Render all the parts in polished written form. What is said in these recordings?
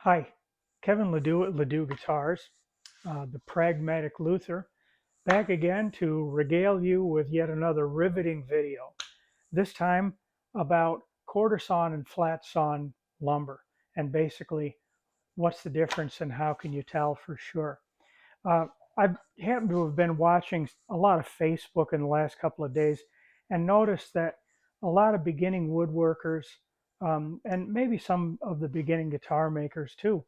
Hi, Kevin Ledoux at Ledoux Guitars, the Pragmatic Luther, back again to regale you with yet another riveting video, this time about quarter sawn and flat sawn lumber, and basically what's the difference and how can you tell for sure. Uh, I happen to have been watching a lot of Facebook in the last couple of days and noticed that a lot of beginning woodworkers and maybe some of the beginning guitar makers too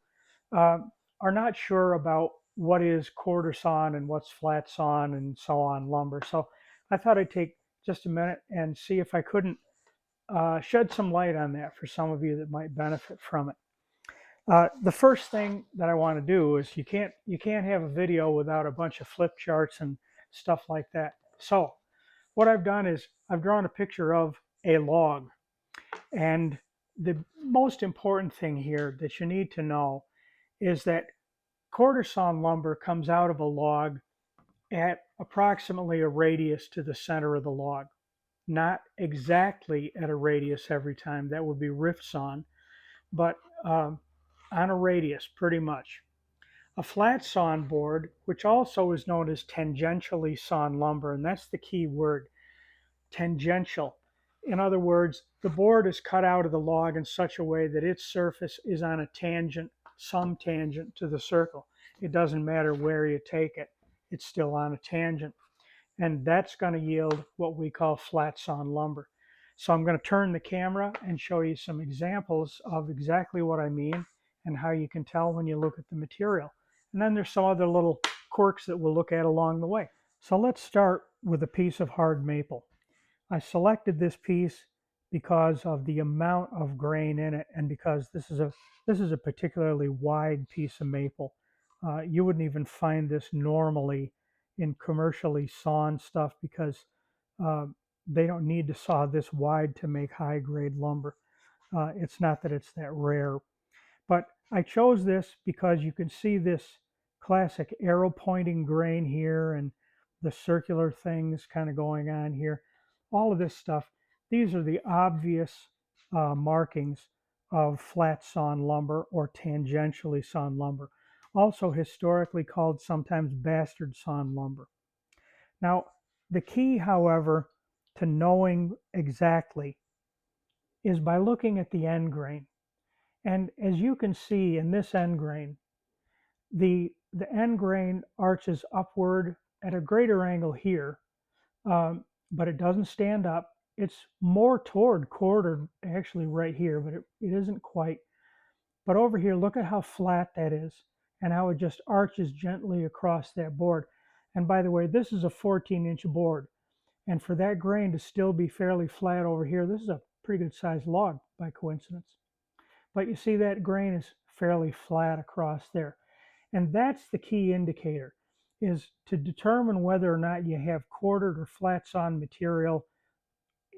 uh, are not sure about what is quarter sawn and what's flat sawn and so on lumber. So I thought I'd take just a minute and see if I couldn't shed some light on that for some of you that might benefit from it. The first thing that I want to do is you can't have a video without a bunch of flip charts and stuff like that. So what I've done is I've drawn a picture of a log, and the most important thing here that you need to know is that quarter sawn lumber comes out of a log at approximately a radius to the center of the log. Not exactly at a radius every time, that would be rift sawn, but on a radius pretty much. A flat sawn board, which also is known as tangentially sawn lumber, and that's the key word, tangential. In other words, the board is cut out of the log in such a way that its surface is on a tangent, some tangent to the circle. It doesn't matter where you take it, it's still on a tangent. And that's going to yield what we call flat sawn lumber. So I'm going to turn the camera and show you some examples of exactly what I mean and how you can tell when you look at the material. And then there's some other little quirks that we'll look at along the way. So let's start with a piece of hard maple. I selected this piece because of the amount of grain in it, and because this is a particularly wide piece of maple. You wouldn't even find this normally in commercially sawn stuff because uh, they don't need to saw this wide to make high grade lumber. It's not that it's that rare, but I chose this because you can see this classic arrow pointing grain here and the circular things kind of going on here. All of this stuff, these are the obvious markings of flat sawn lumber or tangentially sawn lumber, also historically called sometimes bastard sawn lumber. Now, the key, however, to knowing exactly is by looking at the end grain. And as you can see in this end grain, the end grain arches upward at a greater angle here, but it doesn't stand up. It's more toward quarter actually right here, but it isn't quite. But over here, look at how flat that is and how it just arches gently across that board. And by the way, this is a 14-inch board. And for that grain to still be fairly flat over here, this is a pretty good sized log by coincidence. But you see that grain is fairly flat across there. And that's the key indicator, is to determine whether or not you have quartered or flat sawn material.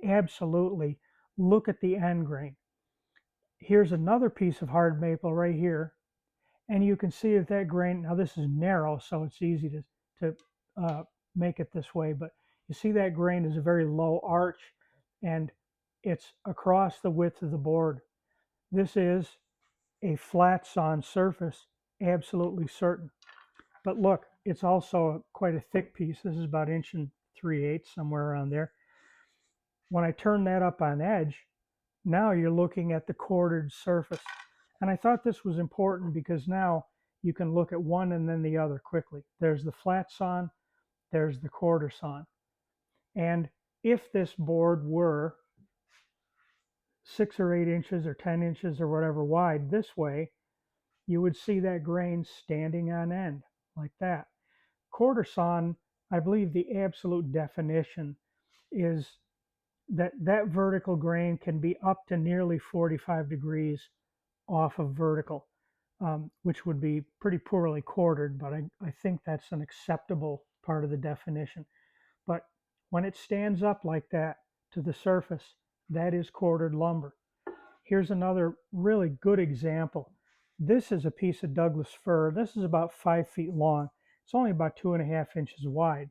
Absolutely look at the end grain. Here's another piece of hard maple right here, and you can see that grain, now this is narrow, so it's easy to make it this way, but you see that grain is a very low arch, and it's across the width of the board. This is a flat sawn surface, absolutely certain. But look, it's also quite a thick piece. This is about 1 3/8, somewhere around there. When I turn that up on edge, now you're looking at the quartered surface. And I thought this was important because now you can look at one and then the other quickly. There's the flat sawn, there's the quarter sawn. And if this board were 6 or 8 inches or 10 inches or whatever wide this way, you would see that grain standing on end like that. Quarter sawn, I believe the absolute definition is that that vertical grain can be up to nearly 45 degrees off of vertical, which would be pretty poorly quartered, but I think that's an acceptable part of the definition. But when it stands up like that to the surface, that is quartered lumber. Here's another really good example. This is a piece of Douglas fir. This is about 5 feet long. It's only about 2.5 inches wide.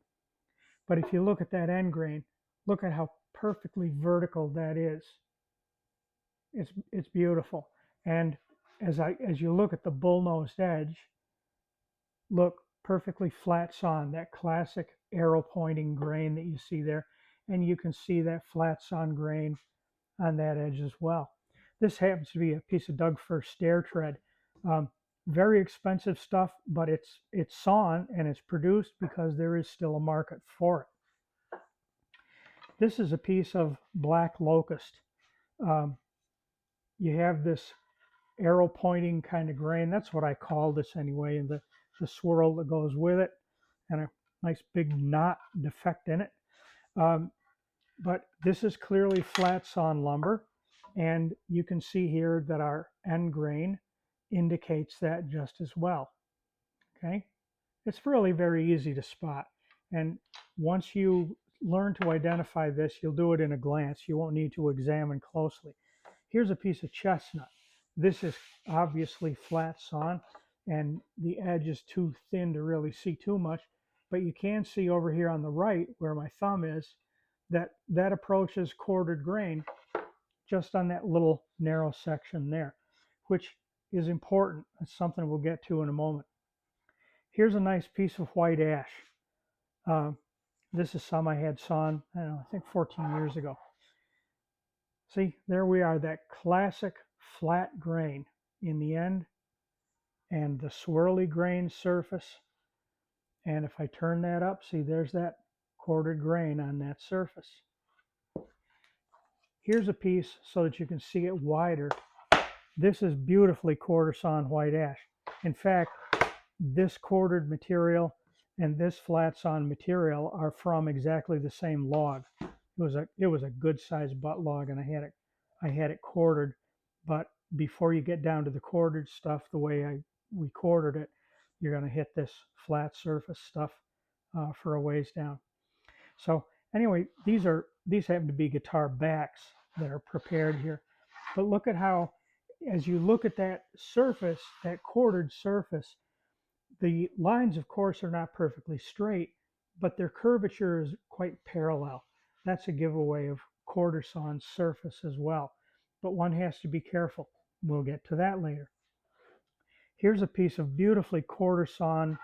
But if you look at that end grain, look at how perfectly vertical that is. It's beautiful. And as you look at the bull-nosed edge, look, perfectly flat sawn, that classic arrow pointing grain that you see there, and you can see that flat sawn grain on that edge as well. This happens to be a piece of Doug Fir stair tread. Very expensive stuff, but it's sawn and it's produced because there is still a market for it. This is a piece of black locust. You have this arrow pointing kind of grain. That's what I call this anyway, and the swirl that goes with it, and a nice big knot defect in it. But this is clearly flat sawn lumber, and you can see here that our end grain indicates that just as well. Okay, it's really very easy to spot, and once you learn to identify this, you'll do it in a glance. You won't need to examine closely. Here's a piece of chestnut. This is obviously flat sawn, and the edge is too thin to really see too much, but you can see over here on the right where my thumb is that approaches quartered grain just on that little narrow section there, which is important. It's something we'll get to in a moment. Here's a nice piece of white ash. This is some I had sawn, I think 14 years ago. See, there we are, that classic flat grain in the end and the swirly grain surface. And if I turn that up, see, there's that quartered grain on that surface. Here's a piece so that you can see it wider. This is beautifully quarter sawn white ash. In fact, this quartered material and this flat sawn material are from exactly the same log. It was a good sized butt log, and I had it quartered. But before you get down to the quartered stuff, the way we quartered it, you're going to hit this flat surface stuff for a ways down. So anyway, these happen to be guitar backs that are prepared here. But look at how, as you look at that surface, that quartered surface, the lines, of course, are not perfectly straight, but their curvature is quite parallel. That's a giveaway of quarter sawn surface as well. But one has to be careful. We'll get to that later. Here's a piece of beautifully quarter sawn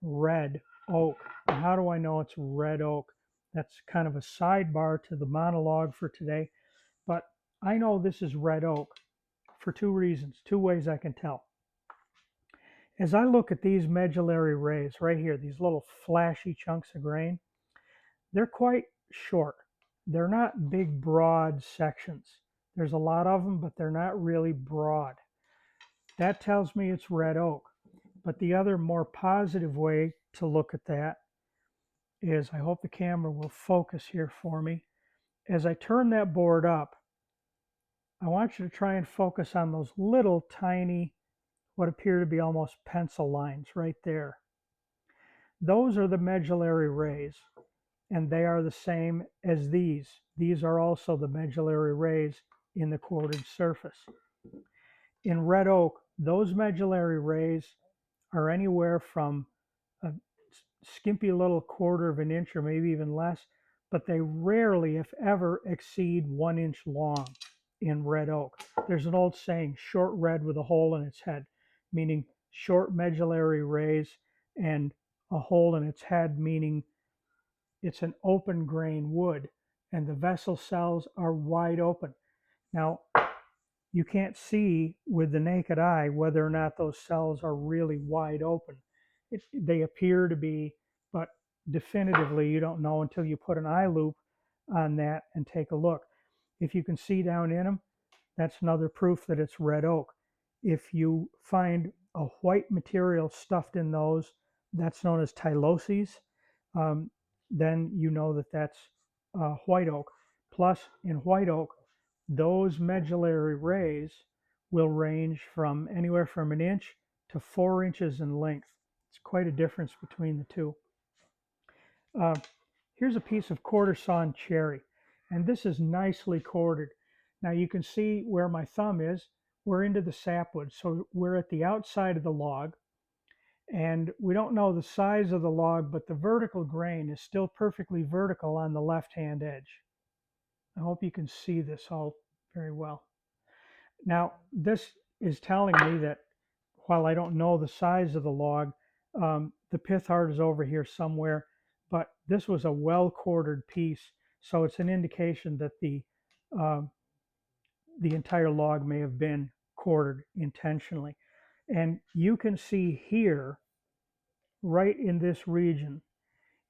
red oak. And how do I know it's red oak? That's kind of a sidebar to the monologue for today. But I know this is red oak for two reasons, two ways I can tell. As I look at these medullary rays right here, these little flashy chunks of grain, they're quite short. They're not big, broad sections. There's a lot of them, but they're not really broad. That tells me it's red oak. But the other more positive way to look at that is, I hope the camera will focus here for me. As I turn that board up, I want you to try and focus on those little tiny, what appear to be almost pencil lines right there. Those are the medullary rays, and they are the same as these. These are also the medullary rays in the quartered surface. In red oak, those medullary rays are anywhere from a skimpy little quarter of an inch or maybe even less, but they rarely, if ever, exceed 1 inch long in red oak. There's an old saying, short red with a hole in its head, meaning short medullary rays, and a hole in its head, meaning it's an open grain wood, and the vessel cells are wide open. Now, you can't see with the naked eye whether or not those cells are really wide open. They appear to be, but definitively you don't know until you put an eye loop on that and take a look. If you can see down in them, that's another proof that it's red oak. If you find a white material stuffed in those, that's known as tyloses. Then you know that that's white oak. Plus, in white oak, those medullary rays will range from anywhere from 1 inch to 4 inches in length. It's quite a difference between the two. Here's a piece of quarter sawn cherry, and this is nicely quartered. Now you can see where my thumb is. We're into the sapwood, so we're at the outside of the log, and we don't know the size of the log, but the vertical grain is still perfectly vertical on the left-hand edge. I hope you can see this all very well. Now, this is telling me that while I don't know the size of the log, the pith heart is over here somewhere, but this was a well quartered piece, so it's an indication that um, the entire log may have been quartered intentionally. And you can see here, right in this region,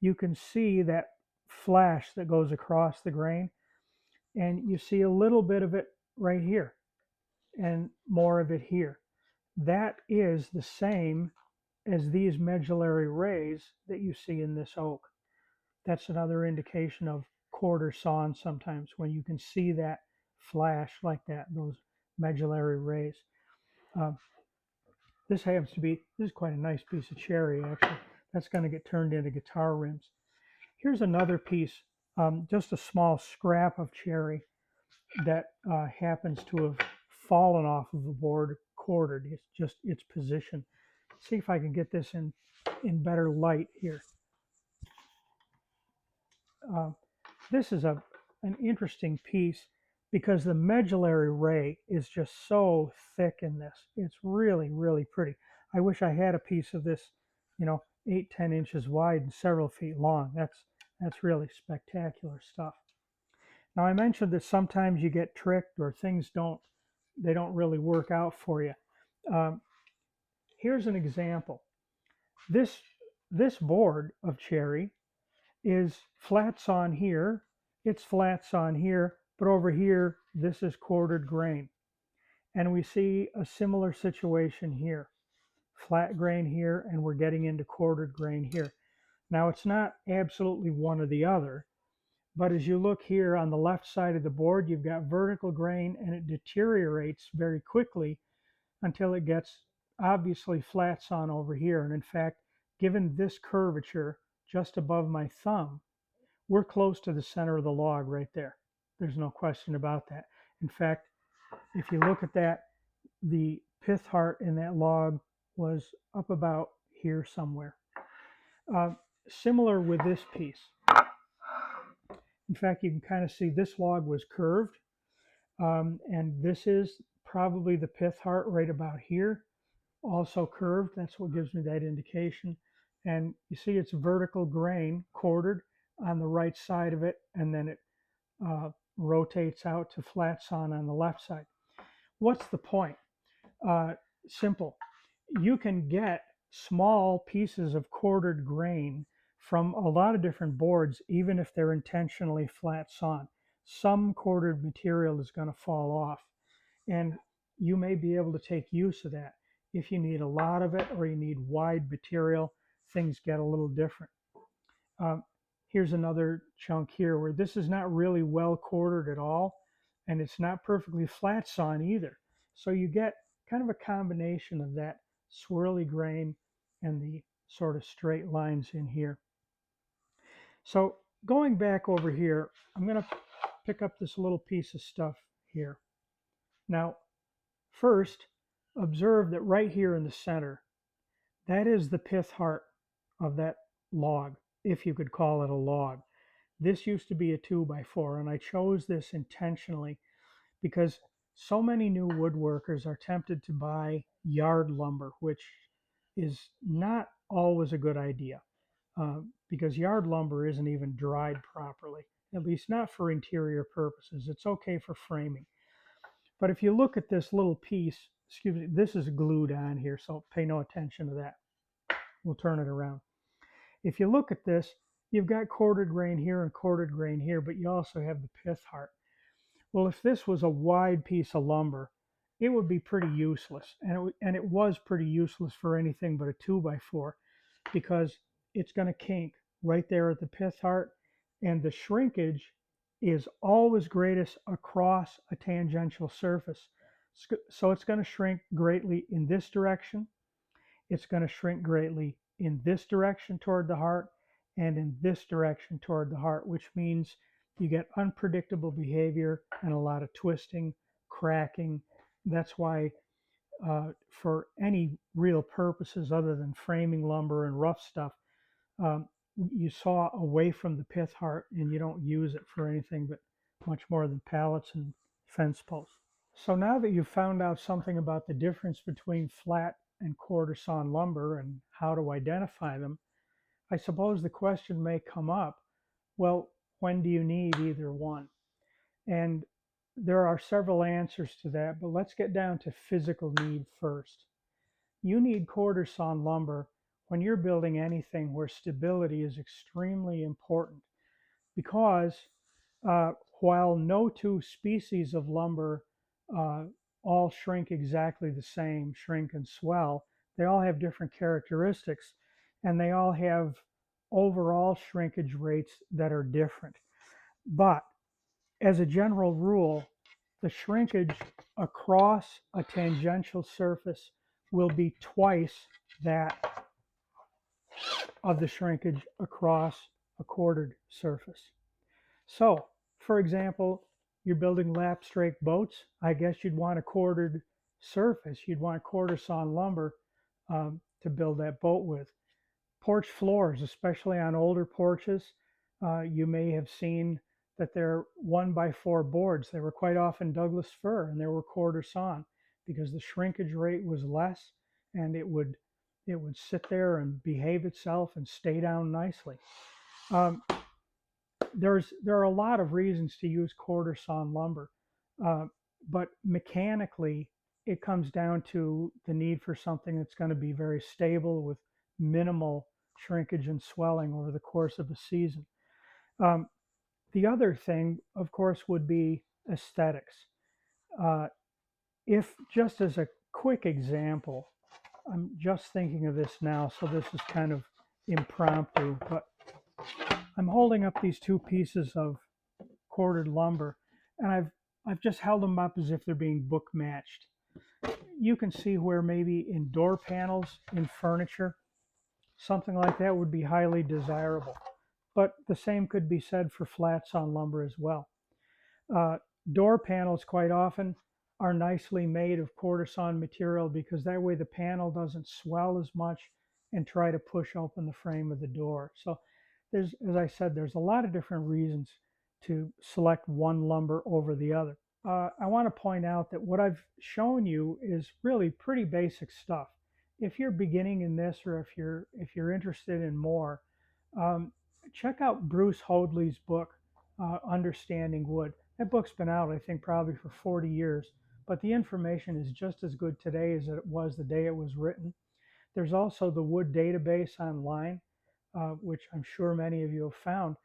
you can see that flash that goes across the grain, and you see a little bit of it right here and more of it here. That is the same as these medullary rays that you see in this oak. That's another indication of quarter sawn sometimes, when you can see that flash like that, those medullary rays. Um, this is quite a nice piece of cherry, actually. That's going to get turned into guitar rims. Here's another piece, just a small scrap of cherry that happens to have fallen off of the board quartered. It's just its position. See if I can get this in better light here. Uh, this is an interesting piece because the medullary ray is just so thick in this. It's really, really pretty. I wish I had a piece of this, 8-10 inches wide and several feet long. That's really spectacular stuff. Now, I mentioned that sometimes you get tricked or things don't really work out for you. Um, Here's an example. This board of cherry is flat sawn here, it's flat sawn here, but over here, this is quartered grain. And we see a similar situation here. Flat grain here, and we're getting into quartered grain here. Now, it's not absolutely one or the other, but as you look here on the left side of the board, you've got vertical grain, and it deteriorates very quickly until it gets obviously flat sawn over here. And in fact, given this curvature just above my thumb, we're close to the center of the log right there. There's no question about that. In fact, if you look at that, the pith heart in that log was up about here somewhere. Similar with this piece. In fact, you can kind of see this log was curved, and this is probably the pith heart right about here, also curved. That's what gives me that indication. And you see it's vertical grain quartered on the right side of it, and then it rotates out to flat sawn on the left side. What's the point? Simple. You can get small pieces of quartered grain from a lot of different boards, even if they're intentionally flat sawn. Some quartered material is going to fall off, and you may be able to take use of that. If you need a lot of it or you need wide material, things get a little different. Here's another chunk here where this is not really well quartered at all, and it's not perfectly flat sawn either. So you get kind of a combination of that swirly grain and the sort of straight lines in here. So going back over here, I'm going to pick up this little piece of stuff here. Now, first, observe that right here in the center, that is the pith heart of that log, if you could call it a log. This used to be a 2x4, and I chose this intentionally because so many new woodworkers are tempted to buy yard lumber, which is not always a good idea because yard lumber isn't even dried properly, at least not for interior purposes. It's okay for framing. But if you look at this little piece, excuse me, this is glued on here, so pay no attention to that. We'll turn it around. If you look at this, you've got quartered grain here and quartered grain here, but you also have the pith heart. Well, if this was a wide piece of lumber, it would be pretty useless. And it was pretty useless for anything but a 2x4 because it's going to kink right there at the pith heart. And the shrinkage is always greatest across a tangential surface. So it's going to shrink greatly in this direction. It's going to shrink greatly in this direction toward the heart and in this direction toward the heart, which means you get unpredictable behavior and a lot of twisting, cracking. That's why for any real purposes other than framing lumber and rough stuff, you saw away from the pith heart and you don't use it for anything but much more than pallets and fence posts. So now that you've found out something about the difference between flat and quarter sawn lumber and how to identify them, I suppose the question may come up, well, when do you need either one? And there are several answers to that, but let's get down to physical need first. You need quarter sawn lumber when you're building anything where stability is extremely important because uh, while no two species of lumber uh, all shrink exactly the same, shrink and swell, they all have different characteristics and they all have overall shrinkage rates that are different. But as a general rule, the shrinkage across a tangential surface will be twice that of the shrinkage across a quartered surface. So, for example, you're building lap strake boats. I guess you'd want a quartered surface. You'd want quarter sawn lumber to build that boat with. Porch floors, especially on older porches, you may have seen that they're 1x4 boards. They were quite often Douglas fir and they were quarter sawn because the shrinkage rate was less and it would sit there and behave itself and stay down nicely. Um, there are a lot of reasons to use quarter sawn lumber, uh, but mechanically it comes down to the need for something that's going to be very stable with minimal shrinkage and swelling over the course of a season. Um, the other thing, of course, would be aesthetics. Uh, if just as a quick example, I'm just thinking of this now, so this is kind of impromptu, but I'm holding up these two pieces of quartered lumber, and I've just held them up as if they're being book matched. You can see where maybe in door panels, in furniture, something like that would be highly desirable. But the same could be said for flat sawn lumber as well. Uh, Door panels quite often are nicely made of quarter sawn material because that way the panel doesn't swell as much and try to push open the frame of the door. So there's, as I said, there's a lot of different reasons to select one lumber over the other. I want to point out that what I've shown you is really pretty basic stuff. If you're beginning in this, or if you're interested in more, um, check out Bruce Hoadley's book, Understanding Wood. That book's been out, I think, probably for 40 years, but the information is just as good today as it was the day it was written. There's also the Wood Database online, which I'm sure many of you have found,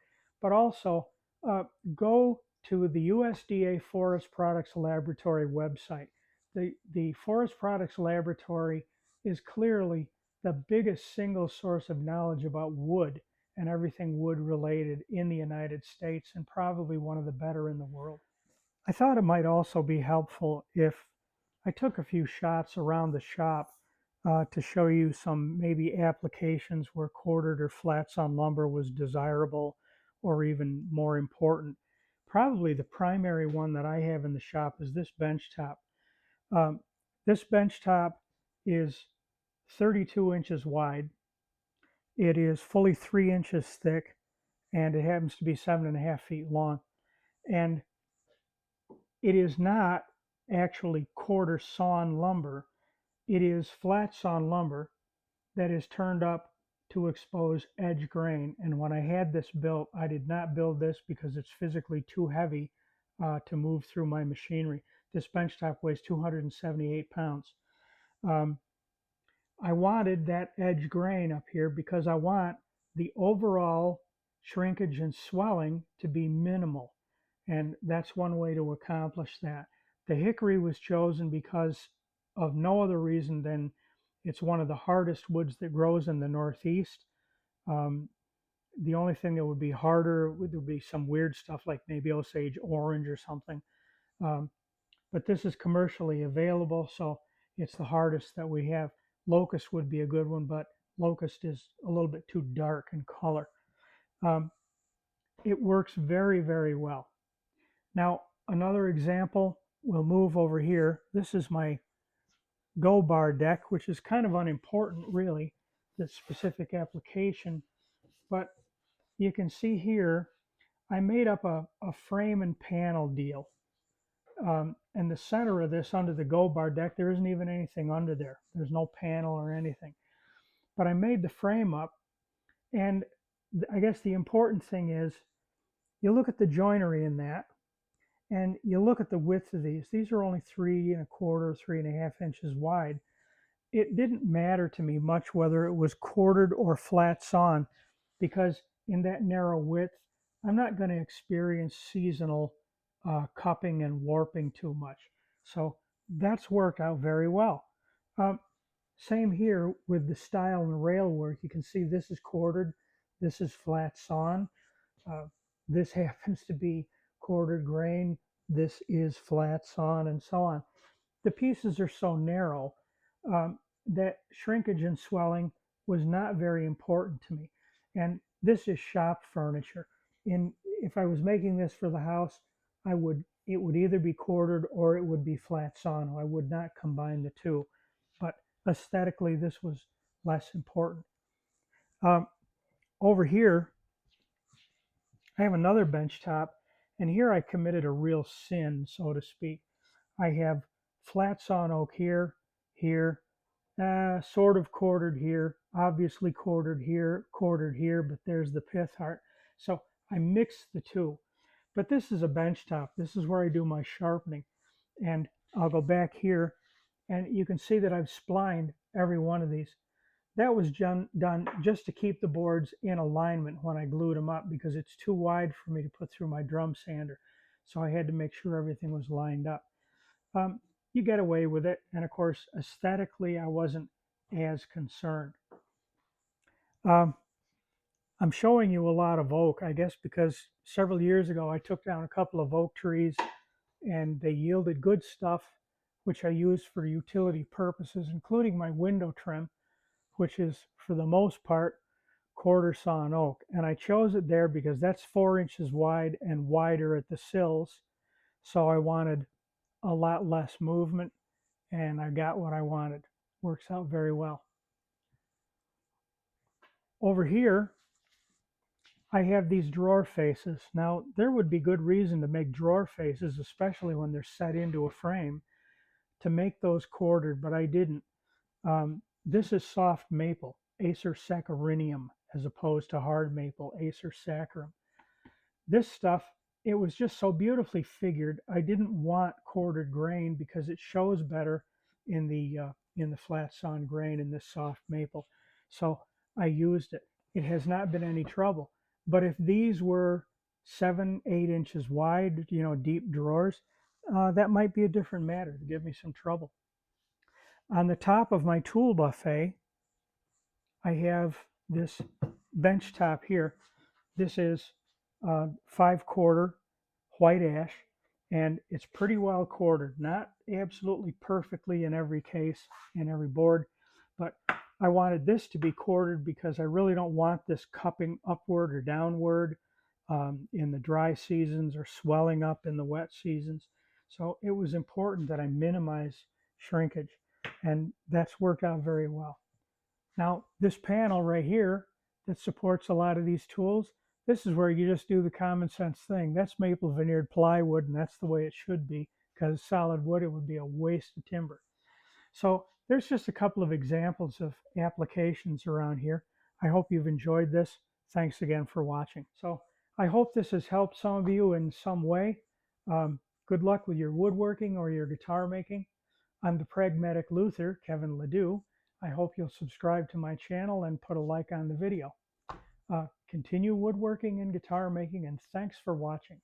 but also uh, go to the USDA Forest Products Laboratory website. The Forest Products Laboratory is clearly the biggest single source of knowledge about wood and everything wood related in the United States, and probably one of the better in the world. I thought it might also be helpful if I took a few shots around the shop to show you some maybe applications where quartered or flat sawn lumber was desirable or even more important. Probably the primary one that I have in the shop is this bench top. Um, this bench top is 32 inches wide. It is fully 3 inches thick, and it happens to be 7.5 feet long. And it is not actually quarter sawn lumber. It is flat sawn lumber that is turned up to expose edge grain. And when I had this built, I did not build this because it's physically too heavy to move through my machinery. This bench top weighs 278 pounds. Um, I wanted that edge grain up here because I want the overall shrinkage and swelling to be minimal. And that's one way to accomplish that. The hickory was chosen because of no other reason than it's one of the hardest woods that grows in the Northeast. Um, the only thing that would be harder would be some weird stuff like maybe Osage orange or something. Um, but this is commercially available, so it's the hardest that we have. Locust would be a good one, but locust is a little bit too dark in color. Um, it works very, very well. Now, another example, we'll move over here. This is my Go Bar deck, which is kind of unimportant, really, this specific application. But you can see here, I made up a frame and panel deal. in the center of this, under the go bar deck, there isn't even anything under there. There's no panel or anything. But I made the frame up, and I guess the important thing is you look at the joinery in that, and you look at the width of these. These are only 3¼ 3½ inches wide. It didn't matter to me much whether it was quartered or flat sawn, because in that narrow width, I'm not going to experience seasonal cupping and warping too much. So that's worked out very well. Um, Same here with the stile and rail work. You can see this is quartered, this is flat sawn. Uh, this happens to be quartered grain, this is flat sawn, and so on. The pieces are so narrow that shrinkage and swelling was not very important to me. And this is shop furniture. If I was making this for the house, it would either be quartered or it would be flat sawn. I would not combine the two. But aesthetically, this was less important. Um, Over here, I have another bench top, and here I committed a real sin, so to speak. I have flat sawn oak here, here, sort of quartered here, obviously quartered here, but there's the pith heart. So I mixed the two. But this is a bench top. This is where I do my sharpening. And I'll go back here, and you can see that I've splined every one of these. That was done just to keep the boards in alignment when I glued them up, because it's too wide for me to put through my drum sander. So I had to make sure everything was lined up. You get away with it. And of course, aesthetically, I wasn't as concerned. Um, I'm showing you a lot of oak, I guess, because several years ago I took down a couple of oak trees and they yielded good stuff, which I used for utility purposes, including my window trim, which is for the most part quarter sawn oak. And I chose it there because that's 4 inches wide and wider at the sills. So I wanted a lot less movement, and I got what I wanted. Works out very well. Over here, I have these drawer faces. Now, there would be good reason to make drawer faces, especially when they're set into a frame, to make those quartered, but I didn't. This is soft maple, Acer saccharinum, as opposed to hard maple, Acer saccharum. This stuff, it was just so beautifully figured. I didn't want quartered grain because it shows better in the flat sawn grain in this soft maple. So I used it. It has not been any trouble. But if these were 7, 8 inches wide, deep drawers, that might be a different matter to give me some trouble. On the top of my tool buffet, I have this bench top here. This is 5/4 white ash, and it's pretty well quartered. Not absolutely perfectly in every case, in every board, but I wanted this to be quartered because I really don't want this cupping upward or downward in the dry seasons or swelling up in the wet seasons. So it was important that I minimize shrinkage, and that's worked out very well. Now, this panel right here that supports a lot of these tools, this is where you just do the common sense thing. That's maple veneered plywood, and that's the way it should be, because solid wood, it would be a waste of timber. So there's just a couple of examples of applications around here. I hope you've enjoyed this. Thanks again for watching. So I hope this has helped some of you in some way. Good luck with your woodworking or your guitar making. I'm the Pragmatic Luther, Kevin Ledoux. I hope you'll subscribe to my channel and put a like on the video. Continue woodworking and guitar making, and thanks for watching.